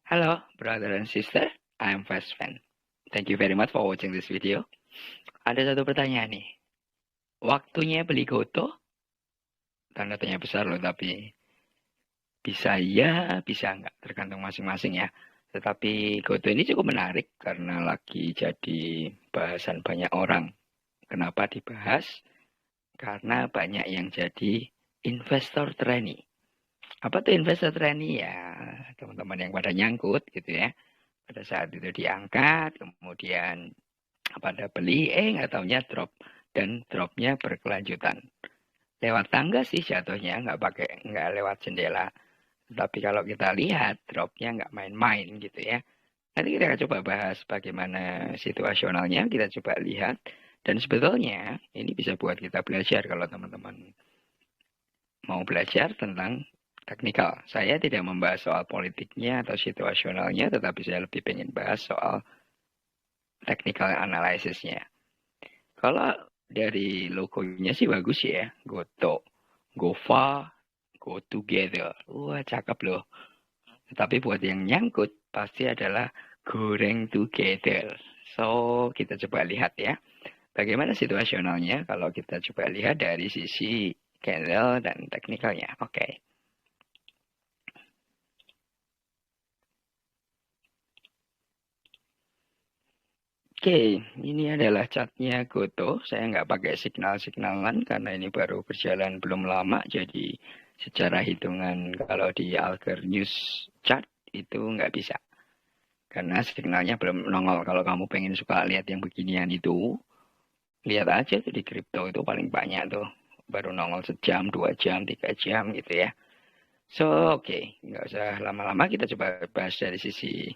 Hello, brother and sister. I'm Fast Fan. Thank you very much for watching this video. Ada satu pertanyaan nih. Waktunya beli Goto? Tanda tanya besar loh, tapi bisa ya, bisa enggak. Tergantung masing-masing ya. Tetapi Goto ini cukup menarik karena lagi jadi bahasan banyak orang. Kenapa dibahas? Karena banyak yang jadi investor trainee. Apa tuh investor trainee ya? Teman-teman yang pada nyangkut gitu ya. Pada saat itu diangkat, kemudian pada beli, nggak taunya drop. Dan dropnya berkelanjutan. Lewat tangga sih jatuhnya, nggak lewat jendela. Tapi kalau kita lihat, dropnya nggak main-main gitu ya. Nanti kita akan coba bahas bagaimana situasionalnya, kita coba lihat. Dan sebetulnya ini bisa buat kita belajar kalau teman-teman mau belajar tentang teknikal. Saya tidak membahas soal politiknya atau situasionalnya, tetapi saya lebih pengen bahas soal technical analysisnya. Kalau dari logonya sih bagus ya, Goto, Gova, Go Together. Wah, cakep loh. Tapi buat yang nyangkut pasti adalah goreng together. So, kita coba lihat ya. Bagaimana situasionalnya kalau kita coba lihat dari sisi candle dan teknikalnya. Oke. Oke, ini adalah catnya Goto. Saya nggak pakai signal-signalan karena ini baru berjalan belum lama. Jadi secara hitungan kalau di Alger News chart itu nggak bisa. Karena signalnya belum nongol. Kalau kamu pengen suka lihat yang beginian itu, lihat aja tuh di kripto itu paling banyak tuh. Baru nongol sejam, 2 jam, 3 jam gitu ya. So, oke. Nggak usah lama-lama, kita coba bahas dari sisi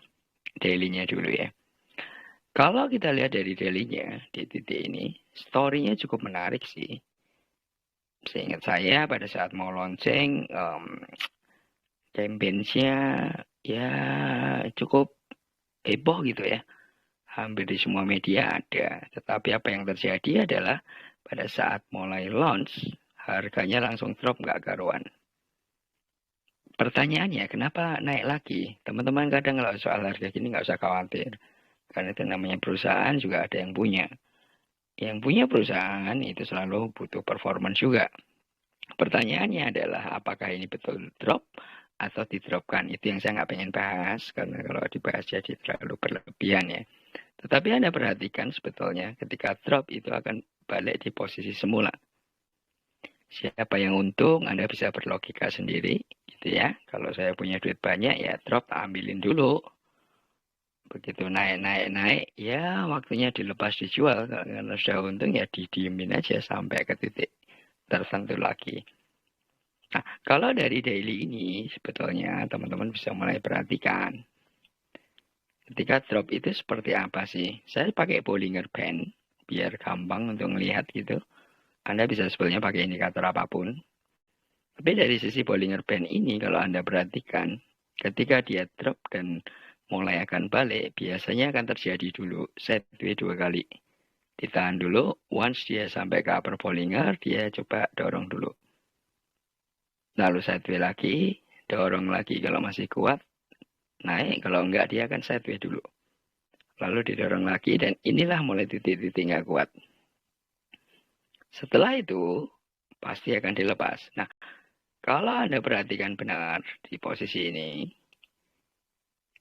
daily-nya dulu ya. Kalau kita lihat dari daily-nya di titik ini, story-nya cukup menarik sih. Seingat saya pada saat mau launching, campaign-nya ya cukup heboh gitu ya. Hampir di semua media ada. Tetapi apa yang terjadi adalah pada saat mulai launch, harganya langsung drop nggak karuan. Pertanyaannya, kenapa naik lagi? Teman-teman kadang kalau soal harga gini nggak usah khawatir. Karena itu namanya perusahaan juga ada yang punya. Yang punya perusahaan itu selalu butuh performance juga. Pertanyaannya adalah apakah ini betul drop atau didropkan. Itu yang saya nggak pengen bahas karena kalau dibahas jadi terlalu berlebihan ya. Tetapi Anda perhatikan sebetulnya ketika drop itu akan balik di posisi semula. Siapa yang untung Anda bisa berlogika sendiri gitu ya. Kalau saya punya duit banyak ya drop ambilin dulu. Begitu naik, ya waktunya dilepas dijual. Kalau sudah untung ya didiemin aja sampai ke titik tertentu lagi. Nah, kalau dari daily ini sebetulnya teman-teman bisa mulai perhatikan. Ketika drop itu seperti apa sih? Saya pakai Bollinger Band biar gampang untuk melihat gitu. Anda bisa sebetulnya pakai indikator apapun. Tapi dari sisi Bollinger Band ini kalau Anda perhatikan, ketika dia drop dan mulai akan balik, biasanya akan terjadi dulu sideways 2 kali. Ditahan dulu, once dia sampai ke upper Bollinger, dia coba dorong dulu. Lalu sideways lagi, dorong lagi kalau masih kuat, naik, kalau enggak dia akan sideways dulu. Lalu didorong lagi dan inilah mulai titik-titik nggak kuat. Setelah itu, pasti akan dilepas. Nah, kalau Anda perhatikan benar di posisi ini,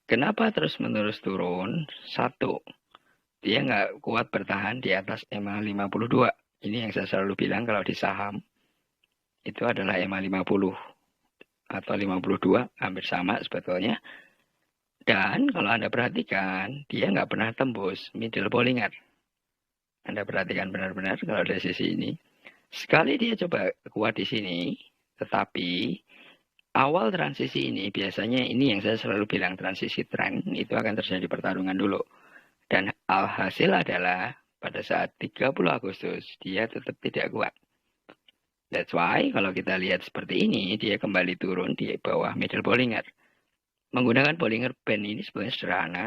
kenapa terus-menerus turun? Satu, dia nggak kuat bertahan di atas EMA 52. Ini yang saya selalu bilang kalau di saham, itu adalah EMA 50 atau 52, hampir sama sebetulnya. Dan kalau Anda perhatikan, dia nggak pernah tembus middle Bollinger. Anda perhatikan benar-benar kalau dari sisi ini. Sekali dia coba kuat di sini, tetapi awal transisi ini biasanya ini yang saya selalu bilang transisi tren itu akan terjadi pertarungan dulu. Dan alhasil adalah pada saat 30 Agustus dia tetap tidak kuat. That's why kalau kita lihat seperti ini dia kembali turun di bawah middle Bollinger. Menggunakan Bollinger Band ini sebenarnya sederhana.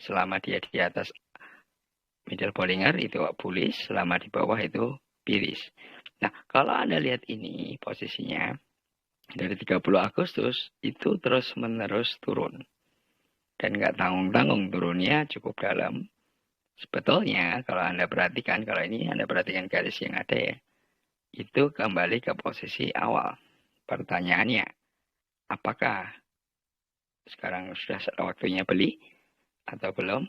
Selama dia di atas middle Bollinger itu bullish, selama di bawah itu bearish. Nah, kalau Anda lihat ini posisinya dari 30 Agustus itu terus-menerus turun. dan nggak tanggung-tanggung turunnya cukup dalam. Sebetulnya kalau Anda perhatikan, kalau ini Anda perhatikan garis yang ada ya, itu kembali ke posisi awal. Pertanyaannya, apakah sekarang sudah waktunya beli atau belum?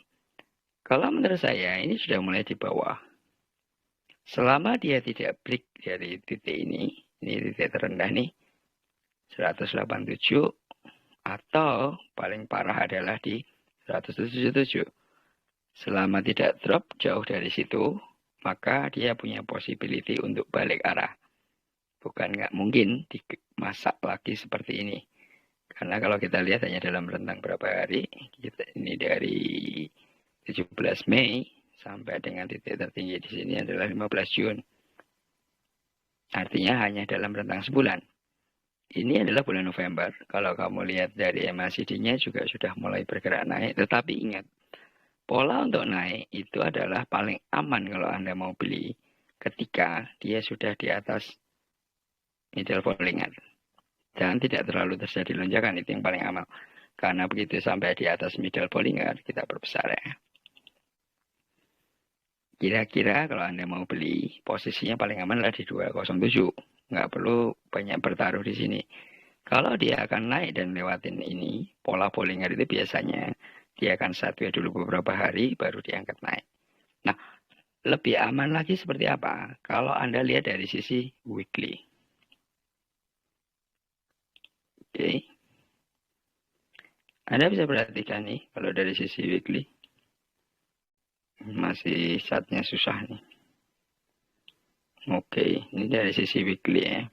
Kalau menurut saya ini sudah mulai di bawah. Selama dia tidak break dari titik ini titik terendah nih, 187, atau paling parah adalah di 177. Selama tidak drop jauh dari situ, maka dia punya possibility untuk balik arah. Bukan nggak mungkin dimasak lagi seperti ini. Karena kalau kita lihat hanya dalam rentang berapa hari, ini dari 17 Mei sampai dengan titik tertinggi di sini adalah 15 Juni. Artinya hanya dalam rentang sebulan. Ini adalah bulan November. Kalau kamu lihat dari MACD-nya juga sudah mulai bergerak naik. Tetapi ingat, pola untuk naik itu adalah paling aman kalau Anda mau beli ketika dia sudah di atas middle Bollinger. Dan tidak terlalu terjadi lonjakan, itu yang paling aman. Karena begitu sampai di atas middle Bollinger, kita berbesar ya. Kira-kira kalau Anda mau beli, posisinya paling aman adalah di 207. Nggak perlu banyak bertaruh di sini. Kalau dia akan naik dan lewatin ini, pola Bollinger itu biasanya dia akan sideways dulu beberapa hari, baru diangkat naik. Nah, lebih aman lagi seperti apa? Kalau Anda lihat dari sisi weekly. Oke. Anda bisa perhatikan nih, kalau dari sisi weekly. Masih saatnya susah nih. Oke, ini dari sisi weekly ya.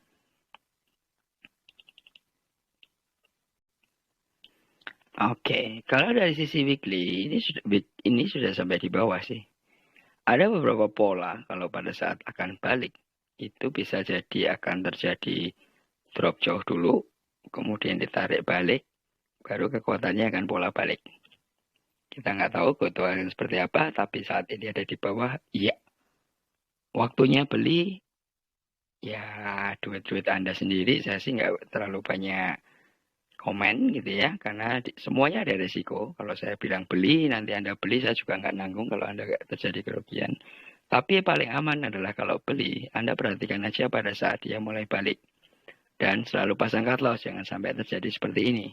Oke, kalau dari sisi weekly, ini sudah sampai di bawah sih. Ada beberapa pola kalau pada saat akan balik, itu bisa jadi akan terjadi drop jauh dulu, kemudian ditarik balik, baru kekuatannya akan pola balik. Kita nggak tahu keuntungan seperti apa, tapi saat ini ada di bawah, iya. Waktunya beli, ya duit-duit Anda sendiri, saya sih nggak terlalu banyak komen gitu ya, karena semuanya ada resiko. Kalau saya bilang beli, nanti Anda beli, saya juga nggak nanggung kalau Anda nggak terjadi kerugian. Tapi paling aman adalah kalau beli, Anda perhatikan aja pada saat dia mulai balik. Dan selalu pasang cut loss, jangan sampai terjadi seperti ini.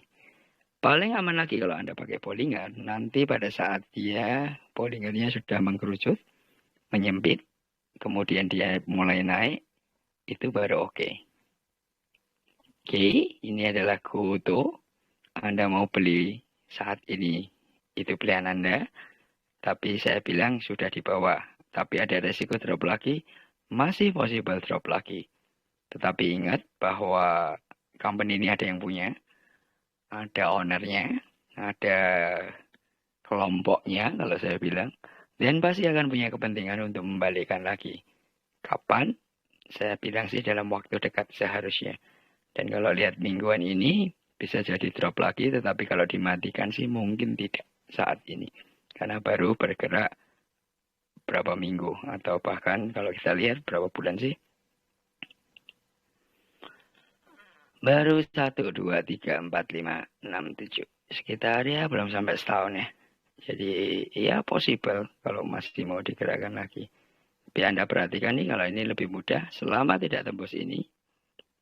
Paling aman lagi kalau Anda pakai Bollinger, nanti pada saat dia Bollingernya sudah mengkerucut, menyempit, kemudian dia mulai naik, itu baru oke. Oke, ini adalah Goto. Anda mau beli saat ini, itu pilihan Anda. Tapi saya bilang sudah di bawah. Tapi ada resiko drop lagi, masih possible drop lagi. Tetapi ingat bahwa company ini ada yang punya, ada ownernya, ada kelompoknya kalau saya bilang, dan pasti akan punya kepentingan untuk membalikkan lagi. Kapan? Saya bilang sih dalam waktu dekat seharusnya. Dan kalau lihat mingguan ini, bisa jadi drop lagi, tetapi kalau dimatikan sih mungkin tidak saat ini. Karena baru bergerak berapa minggu, atau bahkan kalau kita lihat berapa bulan sih. Baru 1, 2, 3, 4, 5, 6, 7. Sekitar ya belum sampai setahun ya. Jadi ya possible kalau masih mau digerakkan lagi. Tapi Anda perhatikan nih kalau ini lebih mudah. Selama tidak tembus ini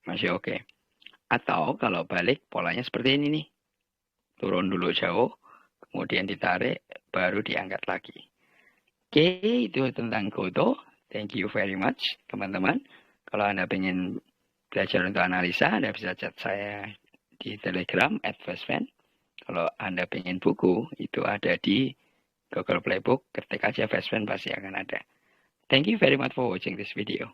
masih oke. Atau kalau balik polanya seperti ini nih. Turun dulu jauh. Kemudian ditarik baru diangkat lagi. Oke, itu tentang Goto. Thank you very much teman-teman. Kalau Anda pengen belajar untuk analisa, Anda bisa chat saya di Telegram @fastfan. Kalau Anda pengen buku, itu ada di Google Playbook. Ketik aja Fastfan pasti akan ada. Thank you very much for watching this video.